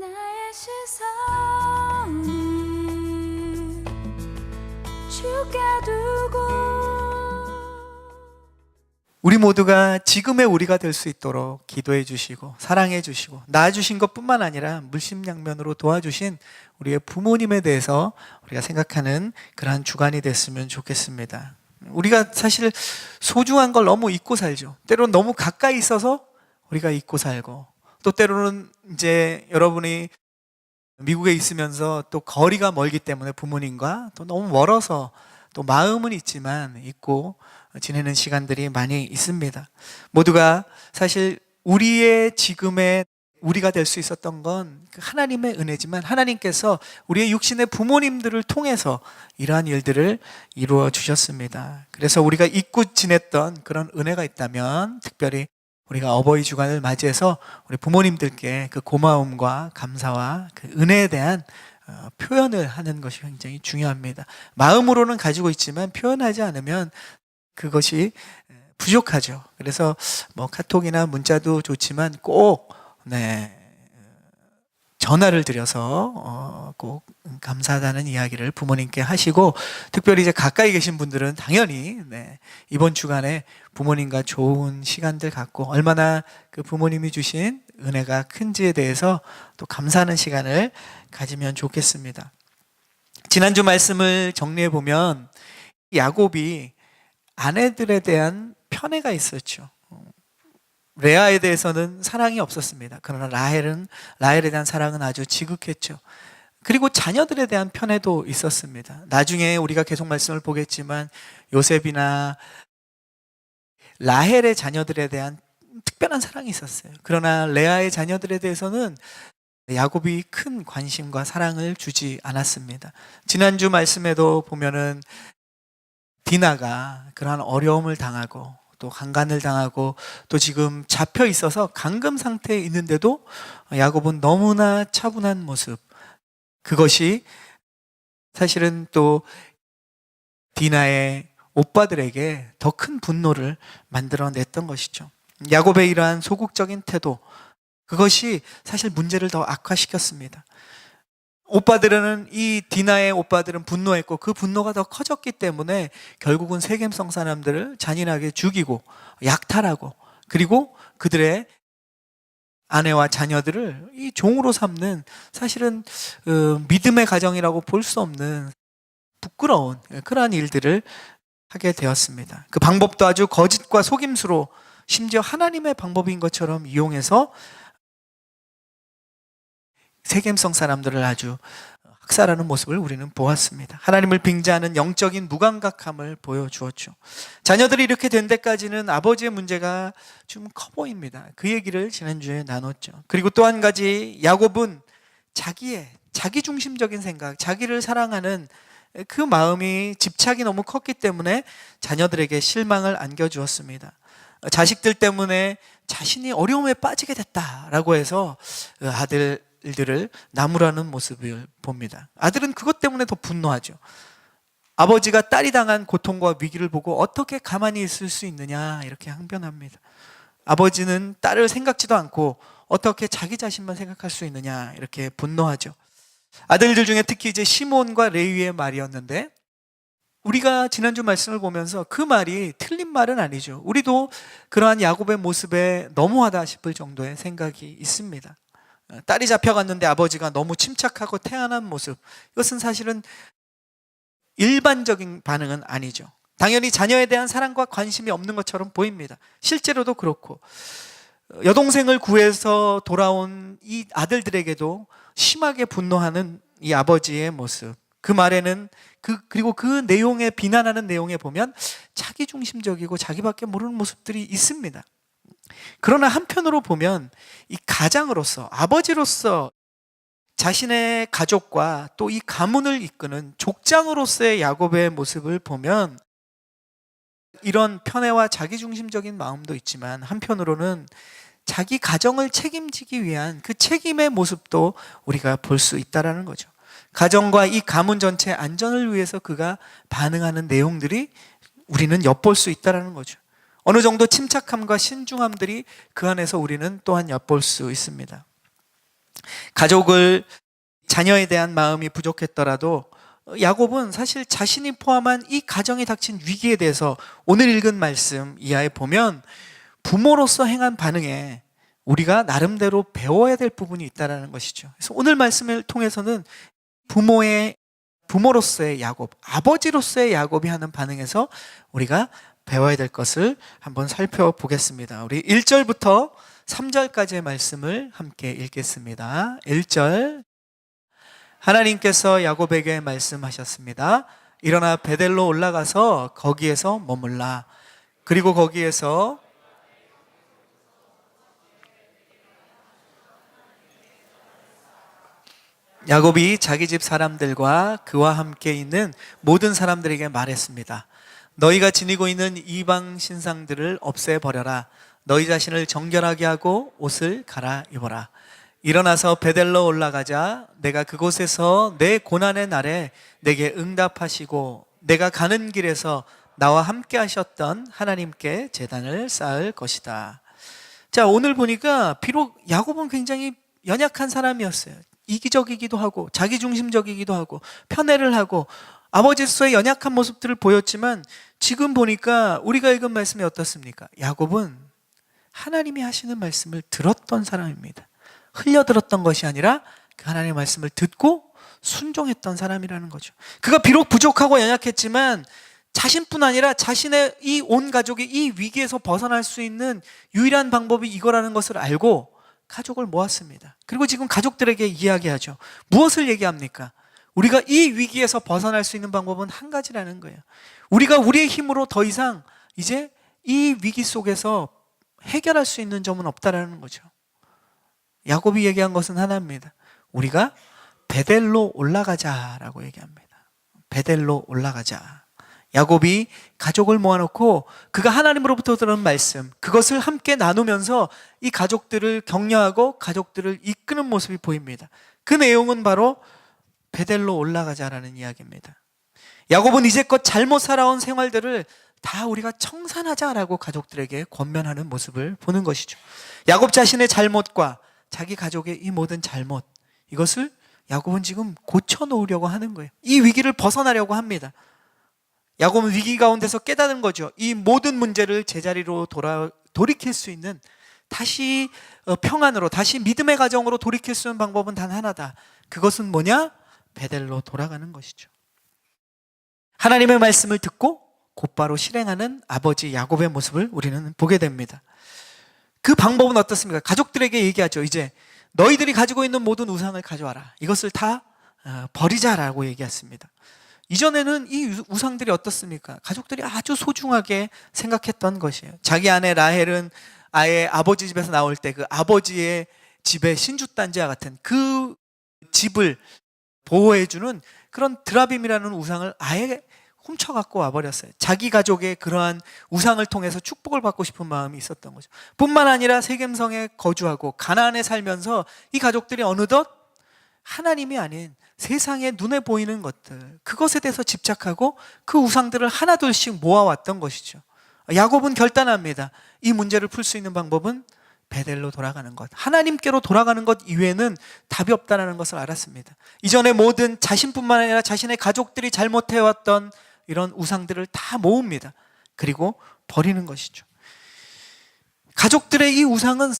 나의 시선을 주께 두고 우리 모두가 지금의 우리가 될 수 있도록 기도해 주시고 사랑해 주시고 낳아주신 것뿐만 아니라 물심양면으로 도와주신 우리의 부모님에 대해서 우리가 생각하는 그러한 주간이 됐으면 좋겠습니다. 우리가 사실 소중한 걸 너무 잊고 살죠. 때로는 너무 가까이 있어서 우리가 잊고 살고, 또 때로는 이제 여러분이 미국에 있으면서 또 거리가 멀기 때문에 부모님과 또 너무 멀어서 또 마음은 있지만 잊고 지내는 시간들이 많이 있습니다. 모두가 사실 우리의 지금의 우리가 될 수 있었던 건 하나님의 은혜지만, 하나님께서 우리의 육신의 부모님들을 통해서 이러한 일들을 이루어 주셨습니다. 그래서 우리가 잊고 지냈던 그런 은혜가 있다면, 특별히 우리가 어버이 주간을 맞이해서 우리 부모님들께 그 고마움과 감사와 그 은혜에 대한 표현을 하는 것이 굉장히 중요합니다. 마음으로는 가지고 있지만 표현하지 않으면 그것이 부족하죠. 그래서 뭐 카톡이나 문자도 좋지만 꼭 전화를 드려서 꼭 감사하다는 이야기를 부모님께 하시고, 특별히 이제 가까이 계신 분들은 당연히 이번 주간에 부모님과 좋은 시간들 갖고 얼마나 그 부모님이 주신 은혜가 큰지에 대해서 또 감사하는 시간을 가지면 좋겠습니다. 지난주 말씀을 정리해 보면 야곱이 아내들에 대한 편애가 있었죠. 레아에 대해서는 사랑이 없었습니다. 그러나 라헬에 대한 사랑은 아주 지극했죠. 그리고 자녀들에 대한 편애도 있었습니다. 나중에 우리가 계속 말씀을 보겠지만 요셉이나 라헬의 자녀들에 대한 특별한 사랑이 있었어요. 그러나 레아의 자녀들에 대해서는 야곱이 큰 관심과 사랑을 주지 않았습니다. 지난주 말씀에도 보면은 디나가 그러한 어려움을 당하고 또 강간을 당하고 또 지금 잡혀 있어서 감금 상태에 있는데도 야곱은 너무나 차분한 모습, 그것이 사실은 또 디나의 오빠들에게 더 큰 분노를 만들어냈던 것이죠. 야곱의 이러한 소극적인 태도, 그것이 사실 문제를 더 악화시켰습니다. 오빠들은, 이 디나의 오빠들은 분노했고 그 분노가 더 커졌기 때문에 결국은 세겜성 사람들을 잔인하게 죽이고 약탈하고, 그리고 그들의 아내와 자녀들을 이 종으로 삼는, 사실은 믿음의 가정이라고 볼 수 없는 부끄러운 그러한 일들을 하게 되었습니다. 그 방법도 아주 거짓과 속임수로, 심지어 하나님의 방법인 것처럼 이용해서 세겜성 사람들을 아주 학살하는 모습을 우리는 보았습니다. 하나님을 빙자하는 영적인 무감각함을 보여주었죠. 자녀들이 이렇게 된 데까지는 아버지의 문제가 좀 커 보입니다. 그 얘기를 지난주에 나눴죠. 그리고 또 한 가지, 야곱은 자기 중심적인 생각, 자기를 사랑하는 그 마음이, 집착이 너무 컸기 때문에 자녀들에게 실망을 안겨주었습니다. 자식들 때문에 자신이 어려움에 빠지게 됐다라고 해서 아들들을 나무라는 모습을 봅니다. 아들은 그것 때문에 더 분노하죠. 아버지가 딸이 당한 고통과 위기를 보고 어떻게 가만히 있을 수 있느냐, 이렇게 항변합니다. 아버지는 딸을 생각지도 않고 어떻게 자기 자신만 생각할 수 있느냐, 이렇게 분노하죠. 아들들 중에 특히 이제 시몬과 레위의 말이었는데, 우리가 지난주 말씀을 보면서 그 말이 틀린 말은 아니죠. 우리도 그러한 야곱의 모습에 너무하다 싶을 정도의 생각이 있습니다. 딸이 잡혀갔는데 아버지가 너무 침착하고 태연한 모습, 이것은 사실은 일반적인 반응은 아니죠. 당연히 자녀에 대한 사랑과 관심이 없는 것처럼 보입니다. 실제로도 그렇고, 여동생을 구해서 돌아온 이 아들들에게도 심하게 분노하는 이 아버지의 모습, 그 말에는 그리고 그 내용에, 비난하는 내용에 보면 자기중심적이고 자기밖에 모르는 모습들이 있습니다. 그러나 한편으로 보면 이 가장으로서, 아버지로서 자신의 가족과 또 이 가문을 이끄는 족장으로서의 야곱의 모습을 보면 이런 편애와 자기중심적인 마음도 있지만, 한편으로는 자기 가정을 책임지기 위한 그 책임의 모습도 우리가 볼 수 있다는 거죠. 가정과 이 가문 전체의 안전을 위해서 그가 반응하는 내용들이 우리는 엿볼 수 있다는 거죠. 어느 정도 침착함과 신중함들이 그 안에서 우리는 또한 엿볼 수 있습니다. 가족을, 자녀에 대한 마음이 부족했더라도 야곱은 사실 자신이 포함한 이 가정에 닥친 위기에 대해서 오늘 읽은 말씀 이하에 보면 부모로서 행한 반응에 우리가 나름대로 배워야 될 부분이 있다는 것이죠. 그래서 오늘 말씀을 통해서는 부모로서의 야곱, 아버지로서의 야곱이 하는 반응에서 우리가 배워야 될 것을 한번 살펴보겠습니다. 우리 1절부터 3절까지의 말씀을 함께 읽겠습니다. 1절, 하나님께서 야곱에게 말씀하셨습니다. 일어나 베델로 올라가서 거기에서 머물라. 그리고 거기에서 야곱이 자기 집 사람들과 그와 함께 있는 모든 사람들에게 말했습니다. 너희가 지니고 있는 이방 신상들을 없애버려라. 너희 자신을 정결하게 하고 옷을 갈아입어라. 일어나서 베델로 올라가자. 내가 그곳에서 내 고난의 날에 내게 응답하시고 내가 가는 길에서 나와 함께 하셨던 하나님께 제단을 쌓을 것이다. 자, 오늘 보니까 비록 야곱은 굉장히 연약한 사람이었어요. 이기적이기도 하고 자기중심적이기도 하고 편애를 하고 아버지로서의 연약한 모습들을 보였지만 지금 보니까 우리가 읽은 말씀이 어떻습니까? 야곱은 하나님이 하시는 말씀을 들었던 사람입니다. 흘려들었던 것이 아니라 그 하나님의 말씀을 듣고 순종했던 사람이라는 거죠. 그가 비록 부족하고 연약했지만 자신뿐 아니라 자신의 이 온 가족이 이 위기에서 벗어날 수 있는 유일한 방법이 이거라는 것을 알고 가족을 모았습니다. 그리고 지금 가족들에게 이야기하죠. 무엇을 얘기합니까? 우리가 이 위기에서 벗어날 수 있는 방법은 한 가지라는 거예요. 우리가 우리의 힘으로 더 이상 이제 이 위기 속에서 해결할 수 있는 점은 없다라는 거죠. 야곱이 얘기한 것은 하나입니다. 우리가 베델로 올라가자라고 얘기합니다. 베델로 올라가자. 야곱이 가족을 모아놓고 그가 하나님으로부터 들은 말씀, 그것을 함께 나누면서 이 가족들을 격려하고 가족들을 이끄는 모습이 보입니다. 그 내용은 바로 베델로 올라가자라는 이야기입니다. 야곱은 이제껏 잘못 살아온 생활들을 다 우리가 청산하자라고 가족들에게 권면하는 모습을 보는 것이죠. 야곱 자신의 잘못과 자기 가족의 이 모든 잘못, 이것을 야곱은 지금 고쳐놓으려고 하는 거예요. 이 위기를 벗어나려고 합니다. 야곱은 위기 가운데서 깨닫는 거죠. 이 모든 문제를 제자리로 돌이킬 수 있는, 다시 평안으로, 다시 믿음의 가정으로 돌이킬 수 있는 방법은 단 하나다. 그것은 뭐냐? 베델로 돌아가는 것이죠. 하나님의 말씀을 듣고 곧바로 실행하는 아버지 야곱의 모습을 우리는 보게 됩니다. 그 방법은 어떻습니까? 가족들에게 얘기하죠. 이제 너희들이 가지고 있는 모든 우상을 가져와라. 이것을 다 버리자라고 얘기했습니다. 이전에는 이 우상들이 어떻습니까? 가족들이 아주 소중하게 생각했던 것이에요. 자기 아내 라헬은 아예 아버지 집에서 나올 때 그 아버지의 집의 신주단지와 같은 그 집을 보호해주는 그런 드라빔이라는 우상을 아예 훔쳐갖고 와버렸어요. 자기 가족의 그러한 우상을 통해서 축복을 받고 싶은 마음이 있었던 거죠. 뿐만 아니라 세겜성에 거주하고 가나안에 살면서 이 가족들이 어느덧 하나님이 아닌 세상에 눈에 보이는 것들, 그것에 대해서 집착하고 그 우상들을 하나둘씩 모아왔던 것이죠. 야곱은 결단합니다. 이 문제를 풀 수 있는 방법은 베델로 돌아가는 것, 하나님께로 돌아가는 것 이외에는 답이 없다는 것을 알았습니다. 이전에 모든 자신뿐만 아니라 자신의 가족들이 잘못해왔던 이런 우상들을 다 모읍니다. 그리고 버리는 것이죠. 가족들의 이 우상은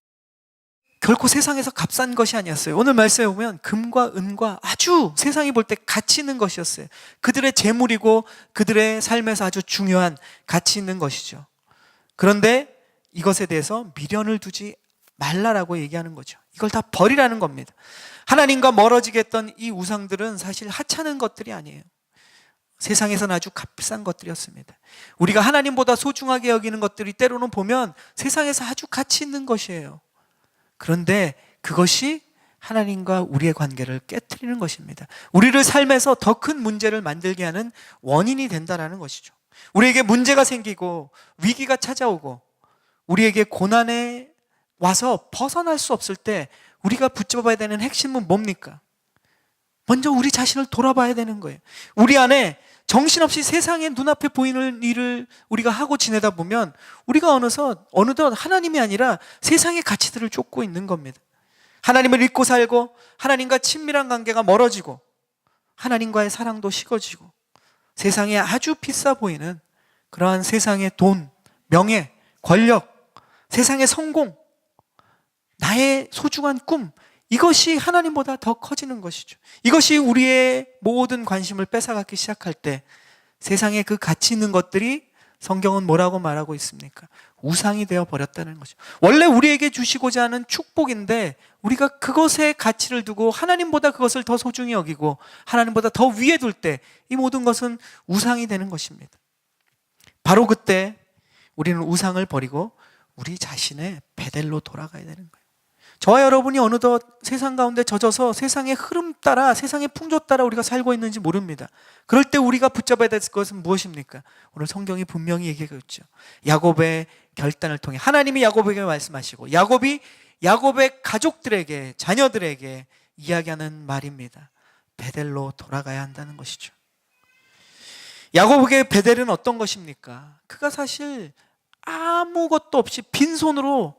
결코 세상에서 값싼 것이 아니었어요. 오늘 말씀에 보면 금과 은과 아주 세상이 볼 때 가치 있는 것이었어요. 그들의 재물이고 그들의 삶에서 아주 중요한 가치 있는 것이죠. 그런데 이것에 대해서 미련을 두지 말라라고 얘기하는 거죠. 이걸 다 버리라는 겁니다. 하나님과 멀어지게 했던 이 우상들은 사실 하찮은 것들이 아니에요. 세상에서는 아주 값비싼 것들이었습니다. 우리가 하나님보다 소중하게 여기는 것들이 때로는 보면 세상에서 아주 가치 있는 것이에요. 그런데 그것이 하나님과 우리의 관계를 깨트리는 것입니다. 우리를 삶에서 더 큰 문제를 만들게 하는 원인이 된다는 것이죠. 우리에게 문제가 생기고 위기가 찾아오고 우리에게 고난에 와서 벗어날 수 없을 때 우리가 붙잡아야 되는 핵심은 뭡니까? 먼저 우리 자신을 돌아봐야 되는 거예요. 우리 안에 정신없이 세상의 눈앞에 보이는 일을 우리가 하고 지내다 보면 우리가 어느덧 하나님이 아니라 세상의 가치들을 쫓고 있는 겁니다. 하나님을 잊고 살고 하나님과 친밀한 관계가 멀어지고 하나님과의 사랑도 식어지고 세상에 아주 비싸 보이는 그러한 세상의 돈, 명예, 권력, 세상의 성공, 나의 소중한 꿈, 이것이 하나님보다 더 커지는 것이죠. 이것이 우리의 모든 관심을 뺏어가기 시작할 때 세상에 그 가치 있는 것들이 성경은 뭐라고 말하고 있습니까? 우상이 되어 버렸다는 거죠. 원래 우리에게 주시고자 하는 축복인데 우리가 그것에 가치를 두고 하나님보다 그것을 더 소중히 여기고 하나님보다 더 위에 둘 때 이 모든 것은 우상이 되는 것입니다. 바로 그때 우리는 우상을 버리고 우리 자신의 베델로 돌아가야 되는 거예요. 저와 여러분이 어느덧 세상 가운데 젖어서 세상의 흐름 따라, 세상의 풍조 따라 우리가 살고 있는지 모릅니다. 그럴 때 우리가 붙잡아야 될 것은 무엇입니까? 오늘 성경이 분명히 얘기하고 있죠. 야곱의 결단을 통해 하나님이 야곱에게 말씀하시고 야곱이 야곱의 가족들에게, 자녀들에게 이야기하는 말입니다. 베델로 돌아가야 한다는 것이죠. 야곱에게 베델은 어떤 것입니까? 그가 사실 아무것도 없이 빈손으로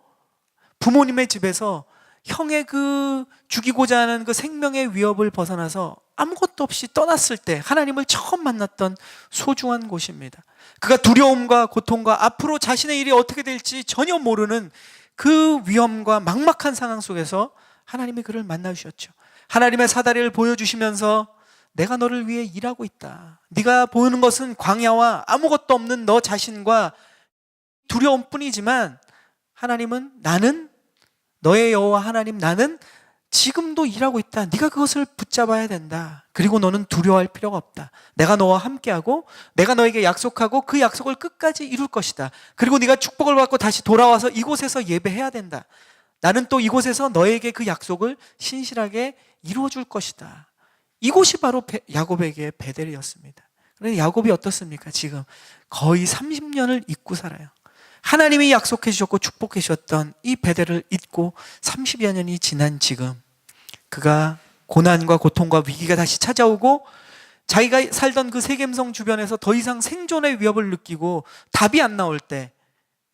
부모님의 집에서 형의 그 죽이고자 하는 그 생명의 위협을 벗어나서 아무것도 없이 떠났을 때 하나님을 처음 만났던 소중한 곳입니다. 그가 두려움과 고통과 앞으로 자신의 일이 어떻게 될지 전혀 모르는 그 위험과 막막한 상황 속에서 하나님이 그를 만나 주셨죠. 하나님의 사다리를 보여주시면서 내가 너를 위해 일하고 있다. 네가 보이는 것은 광야와 아무것도 없는 너 자신과 두려움뿐이지만 하나님은 나는 너의 여호와 하나님 나는 지금도 일하고 있다. 네가 그것을 붙잡아야 된다. 그리고 너는 두려워할 필요가 없다. 내가 너와 함께하고 내가 너에게 약속하고 그 약속을 끝까지 이룰 것이다. 그리고 네가 축복을 받고 다시 돌아와서 이곳에서 예배해야 된다. 나는 또 이곳에서 너에게 그 약속을 신실하게 이루어줄 것이다. 이곳이 바로 야곱에게 베델이었습니다. 그런데 야곱이 어떻습니까? 지금 거의 30년을 잊고 살아요. 하나님이 약속해 주셨고 축복해 주셨던 이 베델을 잊고 30여 년이 지난 지금 그가 고난과 고통과 위기가 다시 찾아오고 자기가 살던 그 세겜성 주변에서 더 이상 생존의 위협을 느끼고 답이 안 나올 때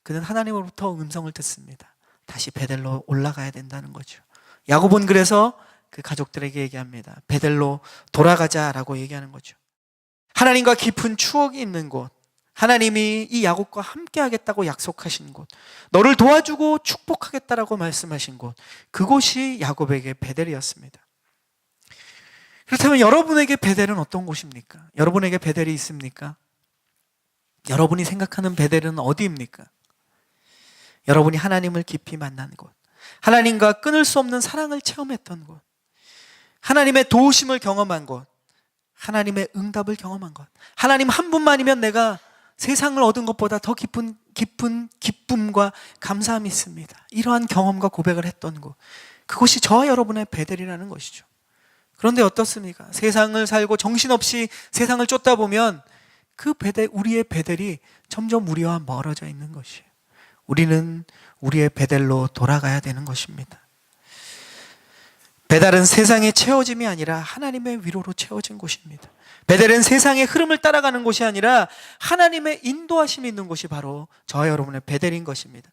그는 하나님으로부터 음성을 듣습니다. 다시 베델로 올라가야 된다는 거죠. 야곱은 그래서 그 가족들에게 얘기합니다. 베델로 돌아가자라고 얘기하는 거죠. 하나님과 깊은 추억이 있는 곳, 하나님이 이 야곱과 함께 하겠다고 약속하신 곳, 너를 도와주고 축복하겠다라고 말씀하신 곳, 그곳이 야곱에게 베델이었습니다. 그렇다면 여러분에게 베델은 어떤 곳입니까? 여러분에게 베델이 있습니까? 여러분이 생각하는 베델은 어디입니까? 여러분이 하나님을 깊이 만난 곳, 하나님과 끊을 수 없는 사랑을 체험했던 곳, 하나님의 도우심을 경험한 곳, 하나님의 응답을 경험한 것, 하나님 한 분만이면 내가 세상을 얻은 것보다 더 깊은 기쁨과 감사함이 있습니다. 이러한 경험과 고백을 했던 곳, 그곳이 저와 여러분의 베델이라는 것이죠. 그런데 어떻습니까? 세상을 살고 정신없이 세상을 쫓다 보면 그 베델, 우리의 베델이 점점 우리와 멀어져 있는 것이에요. 우리는 우리의 베델로 돌아가야 되는 것입니다. 베델은 세상의 채워짐이 아니라 하나님의 위로로 채워진 곳입니다. 베델은 세상의 흐름을 따라가는 곳이 아니라 하나님의 인도하심이 있는 곳이 바로 저와 여러분의 베델인 것입니다.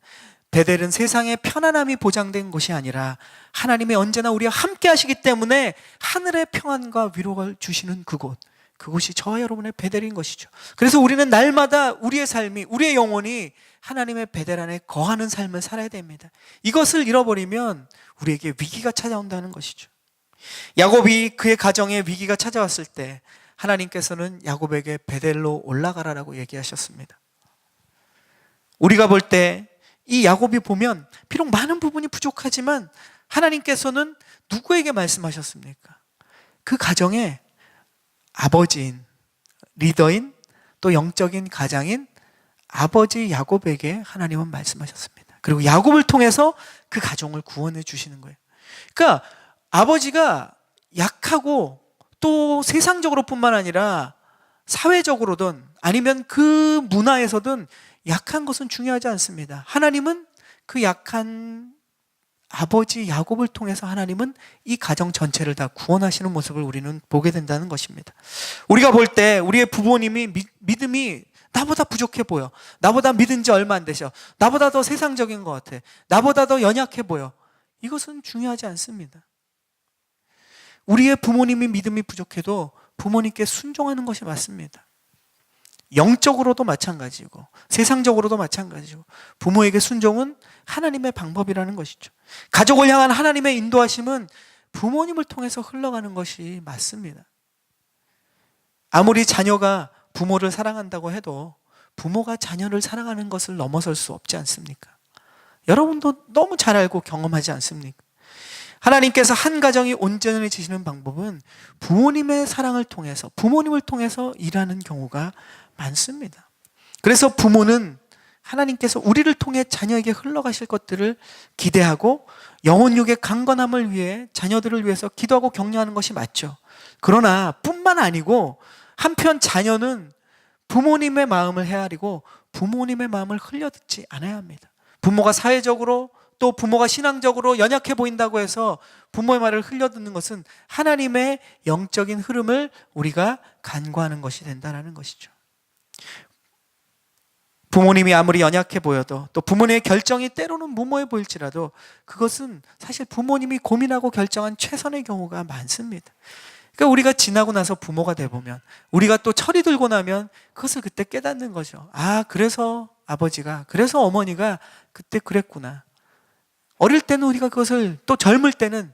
베델은 세상의 편안함이 보장된 곳이 아니라 하나님이 언제나 우리와 함께 하시기 때문에 하늘의 평안과 위로를 주시는 그곳, 그곳이 저와 여러분의 베델인 것이죠. 그래서 우리는 날마다 우리의 삶이, 우리의 영혼이 하나님의 베델 안에 거하는 삶을 살아야 됩니다. 이것을 잃어버리면 우리에게 위기가 찾아온다는 것이죠. 야곱이 그의 가정에 위기가 찾아왔을 때 하나님께서는 야곱에게 베델로 올라가라라고 얘기하셨습니다. 우리가 볼 때 이 야곱이 보면 비록 많은 부분이 부족하지만 하나님께서는 누구에게 말씀하셨습니까? 그 가정의 아버지인, 리더인, 또 영적인 가장인 아버지 야곱에게 하나님은 말씀하셨습니다. 그리고 야곱을 통해서 그 가정을 구원해 주시는 거예요. 그러니까 아버지가 약하고 또 세상적으로 뿐만 아니라 사회적으로든 아니면 그 문화에서든 약한 것은 중요하지 않습니다. 하나님은 그 약한 아버지 야곱을 통해서 하나님은 이 가정 전체를 다 구원하시는 모습을 우리는 보게 된다는 것입니다. 우리가 볼 때 우리의 부모님이 믿음이 나보다 부족해 보여, 나보다 믿은 지 얼마 안 되셔, 나보다 더 세상적인 것 같아, 나보다 더 연약해 보여, 이것은 중요하지 않습니다. 우리의 부모님이 믿음이 부족해도 부모님께 순종하는 것이 맞습니다. 영적으로도 마찬가지고 세상적으로도 마찬가지고 부모에게 순종은 하나님의 방법이라는 것이죠. 가족을 향한 하나님의 인도하심은 부모님을 통해서 흘러가는 것이 맞습니다. 아무리 자녀가 부모를 사랑한다고 해도 부모가 자녀를 사랑하는 것을 넘어설 수 없지 않습니까? 여러분도 너무 잘 알고 경험하지 않습니까? 하나님께서 한 가정이 온전해지시는 방법은 부모님의 사랑을 통해서, 부모님을 통해서 일하는 경우가 많습니다. 그래서 부모는 하나님께서 우리를 통해 자녀에게 흘러가실 것들을 기대하고 영혼육의 강건함을 위해 자녀들을 위해서 기도하고 격려하는 것이 맞죠. 그러나 뿐만 아니고 한편 자녀는 부모님의 마음을 헤아리고 부모님의 마음을 흘려듣지 않아야 합니다. 부모가 사회적으로 또 부모가 신앙적으로 연약해 보인다고 해서 부모의 말을 흘려듣는 것은 하나님의 영적인 흐름을 우리가 간과하는 것이 된다는 것이죠. 부모님이 아무리 연약해 보여도 또 부모님의 결정이 때로는 무모해 보일지라도 그것은 사실 부모님이 고민하고 결정한 최선의 경우가 많습니다. 그러니까 우리가 지나고 나서 부모가 돼보면 우리가 또 철이 들고 나면 그것을 그때 깨닫는 거죠. 아, 그래서 아버지가, 그래서 어머니가 그때 그랬구나. 어릴 때는 우리가 그것을, 또 젊을 때는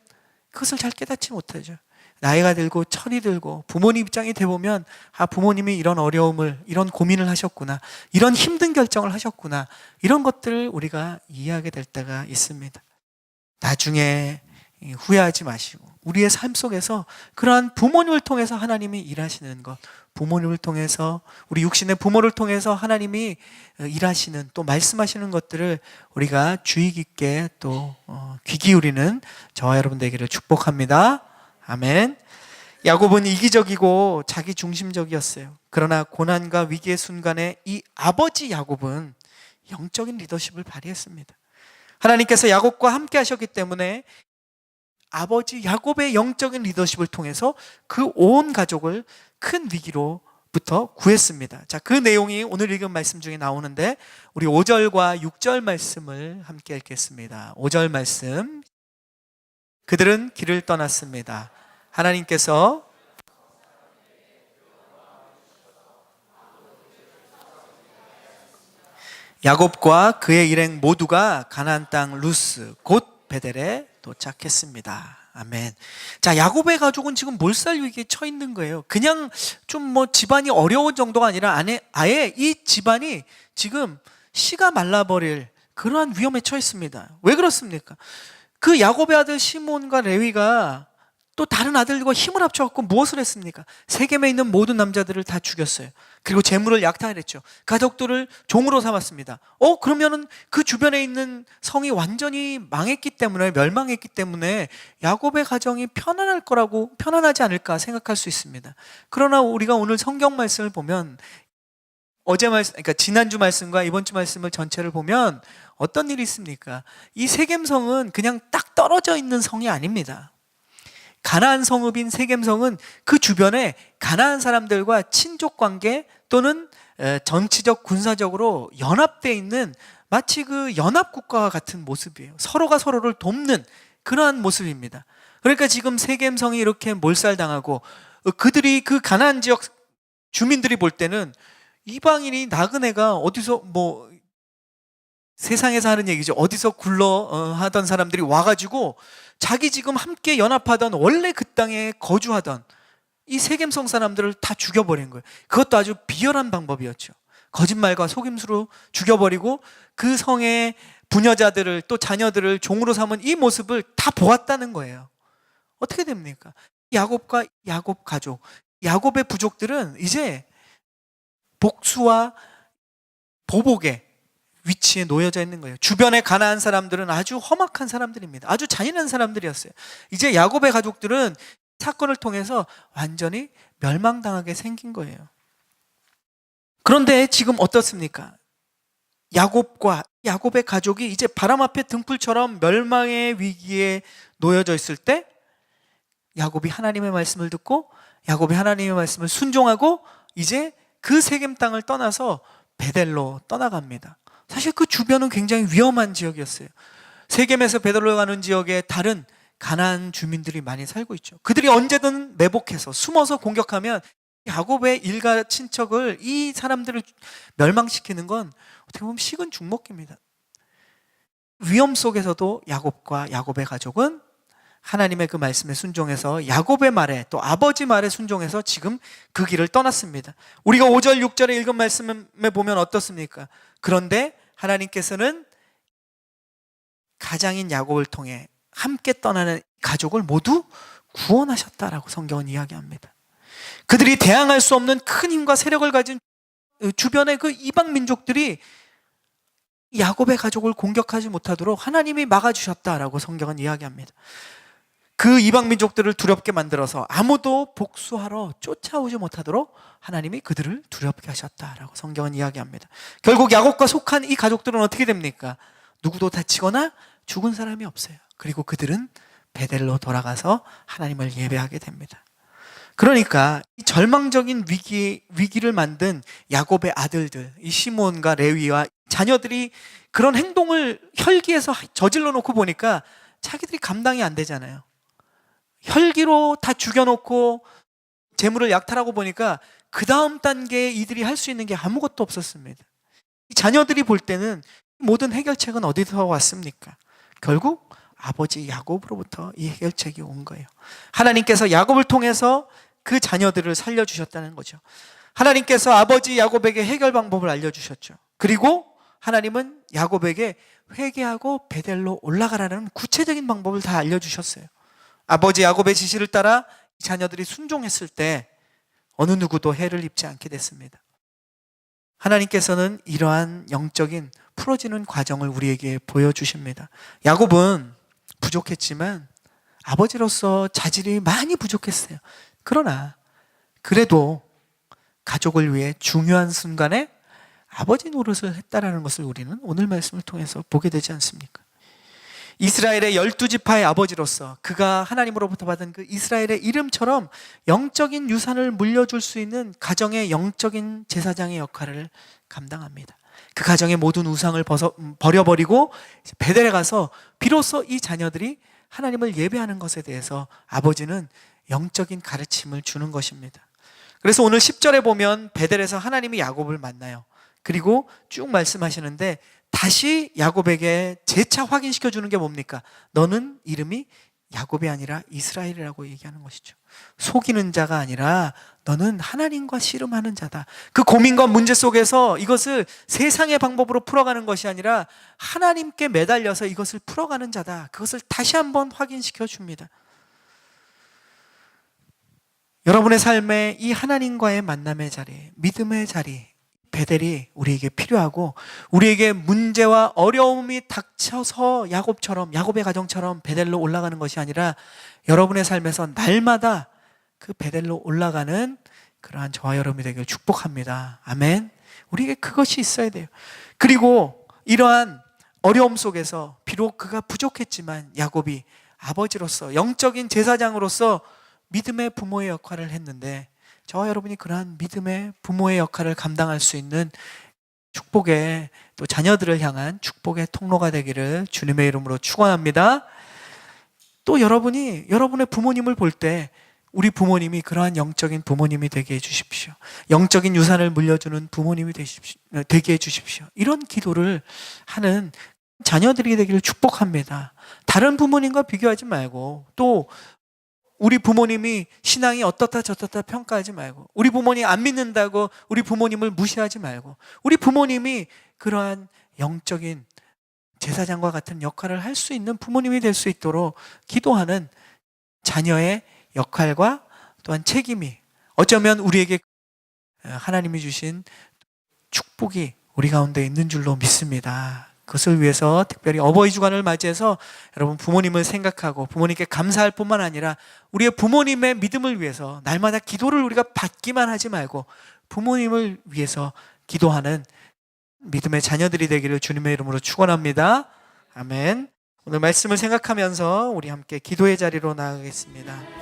그것을 잘 깨닫지 못하죠. 나이가 들고 철이 들고 부모님 입장이 돼보면 아, 부모님이 이런 어려움을, 이런 고민을 하셨구나, 이런 힘든 결정을 하셨구나, 이런 것들을 우리가 이해하게 될 때가 있습니다. 나중에 후회하지 마시고 우리의 삶 속에서 그러한 부모님을 통해서 하나님이 일하시는 것, 부모님을 통해서, 우리 육신의 부모를 통해서 하나님이 일하시는, 또 말씀하시는 것들을 우리가 주의 깊게 또 귀 기울이는 저와 여러분 되기를 축복합니다. 아멘. 야곱은 이기적이고 자기 중심적이었어요. 그러나 고난과 위기의 순간에 이 아버지 야곱은 영적인 리더십을 발휘했습니다. 하나님께서 야곱과 함께 하셨기 때문에 아버지 야곱의 영적인 리더십을 통해서 그 온 가족을 큰 위기로부터 구했습니다. 자, 그 내용이 오늘 읽은 말씀 중에 나오는데 우리 5절과 6절 말씀을 함께 읽겠습니다. 5절 말씀. 그들은 길을 떠났습니다. 하나님께서 야곱과 그의 일행 모두가 가나안 땅 루스 곧 베델에 도착했습니다. 아멘. 자, 야곱의 가족은 지금 몰살 위기에 처해 있는 거예요. 그냥 좀 집안이 어려운 정도가 아니라 아예 이 집안이 지금 씨가 말라버릴 그러한 위험에 처했습니다. 왜 그렇습니까? 그 야곱의 아들 시몬과 레위가 또 다른 아들과 힘을 합쳐갖고 무엇을 했습니까? 세겜에 있는 모든 남자들을 다 죽였어요. 그리고 재물을 약탈했죠. 가족들을 종으로 삼았습니다. 그러면은 그 주변에 있는 성이 완전히 망했기 때문에, 멸망했기 때문에 야곱의 가정이 편안하지 않을까 생각할 수 있습니다. 그러나 우리가 오늘 성경 말씀을 보면 그러니까 지난주 말씀과 이번 주 말씀을 전체를 보면 어떤 일이 있습니까? 이 세겜성은 그냥 딱 떨어져 있는 성이 아닙니다. 가나안 성읍인 세겜성은 그 주변에 가나안 사람들과 친족 관계 또는 정치적 군사적으로 연합되어 있는 마치 그 연합국가와 같은 모습이에요. 서로가 서로를 돕는 그러한 모습입니다. 그러니까 지금 세겜성이 이렇게 몰살당하고 그들이 그 가나안 지역 주민들이 볼 때는 이방인이 나그네가 어디서 세상에서 하는 얘기죠. 어디서 하던 사람들이 와가지고 자기 지금 함께 연합하던 원래 그 땅에 거주하던 이 세겜성 사람들을 다 죽여버린 거예요. 그것도 아주 비열한 방법이었죠. 거짓말과 속임수로 죽여버리고 그 성의 부녀자들을 또 자녀들을 종으로 삼은 이 모습을 다 보았다는 거예요. 어떻게 됩니까? 야곱과 야곱 가족, 야곱의 부족들은 이제 복수와 보복의 위치에 놓여져 있는 거예요. 주변에 가나안 사람들은 아주 험악한 사람들입니다. 아주 잔인한 사람들이었어요. 이제 야곱의 가족들은 사건을 통해서 완전히 멸망당하게 생긴 거예요. 그런데 지금 어떻습니까? 야곱과 야곱의 가족이 이제 바람 앞에 등불처럼 멸망의 위기에 놓여져 있을 때 야곱이 하나님의 말씀을 듣고 야곱이 하나님의 말씀을 순종하고 이제 그 세겜 땅을 떠나서 베델로 떠나갑니다. 사실 그 주변은 굉장히 위험한 지역이었어요. 세겜에서 베들로 가는 지역에 다른 가나안 주민들이 많이 살고 있죠. 그들이 언제든 매복해서 숨어서 공격하면 야곱의 일가 친척을, 이 사람들을 멸망시키는 건 어떻게 보면 식은 죽 먹기입니다. 위험 속에서도 야곱과 야곱의 가족은 하나님의 그 말씀에 순종해서, 야곱의 말에, 또 아버지 말에 순종해서 지금 그 길을 떠났습니다. 우리가 5절 6절에 읽은 말씀에 보면 어떻습니까? 그런데 하나님께서는 가장인 야곱을 통해 함께 떠나는 가족을 모두 구원하셨다라고 성경은 이야기합니다. 그들이 대항할 수 없는 큰 힘과 세력을 가진 주변의 그 이방 민족들이 야곱의 가족을 공격하지 못하도록 하나님이 막아주셨다라고 성경은 이야기합니다. 그 이방 민족들을 두렵게 만들어서 아무도 복수하러 쫓아오지 못하도록 하나님이 그들을 두렵게 하셨다라고 성경은 이야기합니다. 결국 야곱과 속한 이 가족들은 어떻게 됩니까? 누구도 다치거나 죽은 사람이 없어요. 그리고 그들은 베델로 돌아가서 하나님을 예배하게 됩니다. 그러니까 이 절망적인 위기를 만든 야곱의 아들들, 이 시몬과 레위와 자녀들이 그런 행동을 혈기에서 저질러 놓고 보니까 자기들이 감당이 안 되잖아요. 혈기로 다 죽여놓고 재물을 약탈하고 보니까 그 다음 단계에 이들이 할 수 있는 게 아무것도 없었습니다. 자녀들이 볼 때는 모든 해결책은 어디서 왔습니까? 결국 아버지 야곱으로부터 이 해결책이 온 거예요. 하나님께서 야곱을 통해서 그 자녀들을 살려주셨다는 거죠. 하나님께서 아버지 야곱에게 해결 방법을 알려주셨죠. 그리고 하나님은 야곱에게 회개하고 베델로 올라가라는 구체적인 방법을 다 알려주셨어요. 아버지 야곱의 지시를 따라 자녀들이 순종했을 때 어느 누구도 해를 입지 않게 됐습니다. 하나님께서는 이러한 영적인 풀어지는 과정을 우리에게 보여주십니다. 야곱은 부족했지만 아버지로서 자질이 많이 부족했어요. 그러나 그래도 가족을 위해 중요한 순간에 아버지 노릇을 했다라는 것을 우리는 오늘 말씀을 통해서 보게 되지 않습니까? 이스라엘의 12지파의 아버지로서 그가 하나님으로부터 받은 그 이스라엘의 이름처럼 영적인 유산을 물려줄 수 있는 가정의 영적인 제사장의 역할을 감당합니다. 그 가정의 모든 우상을 버려버리고 베델에 가서 비로소 이 자녀들이 하나님을 예배하는 것에 대해서 아버지는 영적인 가르침을 주는 것입니다. 그래서 오늘 10절에 보면 베델에서 하나님이 야곱을 만나요. 그리고 쭉 말씀하시는데 다시 야곱에게 재차 확인시켜 주는 게 뭡니까? 너는 이름이 야곱이 아니라 이스라엘이라고 얘기하는 것이죠. 속이는 자가 아니라 너는 하나님과 씨름하는 자다. 그 고민과 문제 속에서 이것을 세상의 방법으로 풀어가는 것이 아니라 하나님께 매달려서 이것을 풀어가는 자다. 그것을 다시 한번 확인시켜 줍니다. 여러분의 삶에 이 하나님과의 만남의 자리, 믿음의 자리, 베델이 우리에게 필요하고, 우리에게 문제와 어려움이 닥쳐서 야곱의 가정처럼 베델로 올라가는 것이 아니라 여러분의 삶에서 날마다 그 베델로 올라가는 그러한 저와 여러분이 되기를 축복합니다. 아멘. 우리에게 그것이 있어야 돼요. 그리고 이러한 어려움 속에서 비록 그가 부족했지만 야곱이 아버지로서, 영적인 제사장으로서 믿음의 부모의 역할을 했는데, 저와 여러분이 그러한 믿음의 부모의 역할을 감당할 수 있는 축복의, 또 자녀들을 향한 축복의 통로가 되기를 주님의 이름으로 축원합니다. 또 여러분이 여러분의 부모님을 볼 때 우리 부모님이 그러한 영적인 부모님이 되게 해주십시오. 영적인 유산을 물려주는 부모님이 되게 해주십시오. 이런 기도를 하는 자녀들이 되기를 축복합니다. 다른 부모님과 비교하지 말고, 또 우리 부모님이 신앙이 어떻다 저떻다 평가하지 말고, 우리 부모님 안 믿는다고 우리 부모님을 무시하지 말고, 우리 부모님이 그러한 영적인 제사장과 같은 역할을 할 수 있는 부모님이 될 수 있도록 기도하는 자녀의 역할과 또한 책임이, 어쩌면 우리에게 하나님이 주신 축복이 우리 가운데 있는 줄로 믿습니다. 그것을 위해서 특별히 어버이 주간을 맞이해서 여러분 부모님을 생각하고 부모님께 감사할 뿐만 아니라 우리의 부모님의 믿음을 위해서 날마다 기도를 우리가 받기만 하지 말고 부모님을 위해서 기도하는 믿음의 자녀들이 되기를 주님의 이름으로 축원합니다. 아멘. 오늘 말씀을 생각하면서 우리 함께 기도의 자리로 나아가겠습니다.